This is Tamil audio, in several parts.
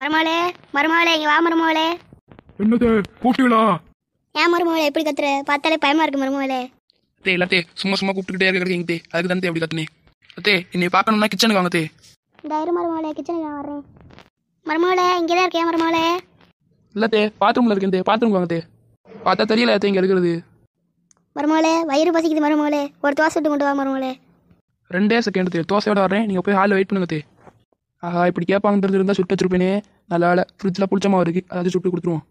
மருமகளே மருமகளே இங்கே வா மருமகளே. என்னது கூப்பிட்டீங்களா? ஏன் மருமகளே எப்படி கத்துற? பார்த்தாலே பயமா இருக்கு மருமகளே. தே எல்லாத்தே சும்மா சும்மா கூப்பிட்டுக்கிட்டே இருக்கிறீங்க தே, அதுக்கு தான் எப்படி கத்துனே. அத்தே என்னை பார்க்கணும்னா கிச்சனுக்கு வாங்க தே. டயரு மருமகளே கிச்சனுக்கு நான் வர்றேன். மருமகளே இங்கே தான் இருக்கேன் மருமகளே. இல்லத்தே பாத்ரூம்ல இருக்கேன் தே, பாத்ரூம் வாங்க தே. பார்த்தா தெரியல அத்தே இங்கே இருக்கிறது. மருமகளே வயிறு பசிக்குது மருமகளே, ஒரு தோசை விட்டு கொண்டு வா மருமகளே. 2 செகண்ட் தே, தோசையோட வர்றேன், நீங்கள் போய் ஹாலில் வெயிட் பண்ணுங்க தே. ஆஹா இப்படி கேட்பாங்க இருந்தால் சுட்டு வச்சிருப்பேனே. நல்ல வேலை ஃப்ரிட்ஜில் புளிச்சமாக இருக்குது, அதை சுட்டு கொடுத்துருவோம்.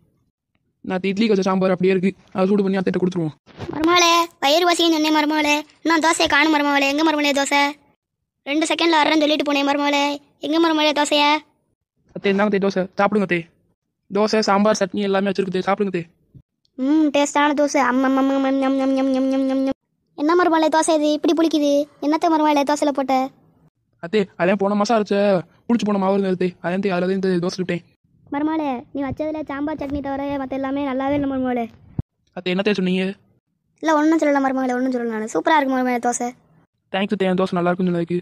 நான் இட்லி கொஞ்சம் சாம்பார் அப்படியே இருக்குது, அதை சூடு பண்ணி அத்தைட்ட கொடுத்துருவோம். மருமகளே வயிறு பசின்னு சொன்னேன் மருமகளே, இன்னும் தோசையை காணும் மருமகளே. எங்கே மருமகளே தோசை? 2 செகண்டில் வர்றேன்னு சொல்லிட்டு போனேன் மருமகளே, எங்கே மருமகளே தோசையா? அத்தே இருந்தாங்க தே தோசை, சாப்பிடுங்க தே. தோசை சாம்பார் சட்னி எல்லாமே வச்சிருக்கு தே, சாப்பிடுங்க தே. டேஸ்டான தோசை. என்ன மருமகளே தோசை இது இப்படி புளிக்குது? என்னத்த மருமகளே தோசையில் போட்ட? அத்தே அதான் போன மாதம் அரைச்ச புளிச்சு போன மாவு இருந்தது, அதே அதில் இந்த தோசை விட்டேன். மருமகளே நீ வச்சதில் சாம்பார் சட்னி தவிர மற்ற எல்லாமே நல்லாவே இல்லை மருமகளே. அத்தே என்னத்தே சொன்னீங்க? இல்லை ஒன்றும் சொல்லலை மருமகளே, ஒன்றும் சொல்லலை. நான் சூப்பராக இருக்கு மருமகளே தோசை. தேங்க்ஸ் தே, தோசை நல்லா இருக்குன்னு சொன்னதுக்கு.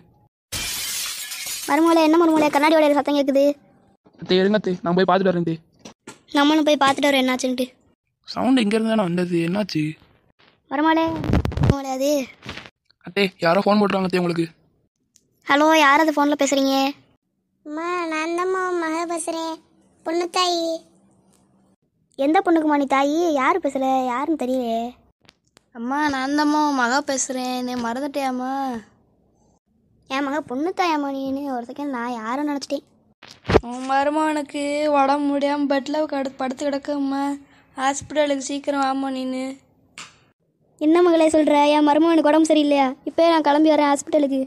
மருமகளே என்ன மருமகளே கண்ணாடி உடையிற சத்தம் கேட்குது? அத்தே இருங்க அத்தே, நான் போய் பார்த்துட்டு வரேன் தே. நம்மளும் போய் பார்த்துட்டு வரோம் என்னாச்சுன்ட்டு. சவுண்ட் எங்கே இருந்தானே வந்தது, என்னாச்சு? மருமகளே மருமகளே அது. அத்தே யாரோ ஃபோன் போட்டுருவாங்க அத்தே உங்களுக்கு. ஹலோ யார் அது ஃபோனில் பேசுகிறீங்க? அம்மா நான் தான்மா மக பேசுகிறேன், பொண்ணு தாயி. எந்த பொண்ணுக்குமா நீ தாயி? யார் பேசுகிற? யாருன்னு தெரியலையே. அம்மா நான் தாம்மா மகா பேசுகிறேன், நீ மறந்துட்டியாம்மா? என் மக பொண்ணு தாயாம்மா நீன்னு ஒரு செகண்ட் நான் யாரும் நினச்சிட்டேன். உன் மருமகனுக்கு உடம்பு முடியாமல் பெட்டில் படுத்து கிடக்கும்மா, ஹாஸ்பிட்டலுக்கு சீக்கிரம் வாம்மா நீனு. என்ன மகளே சொல்கிற? என் மருமகனுக்கு உடம்பு சரியில்லையா? இப்போ நான் கிளம்பி வரேன் ஹாஸ்பிட்டலுக்கு.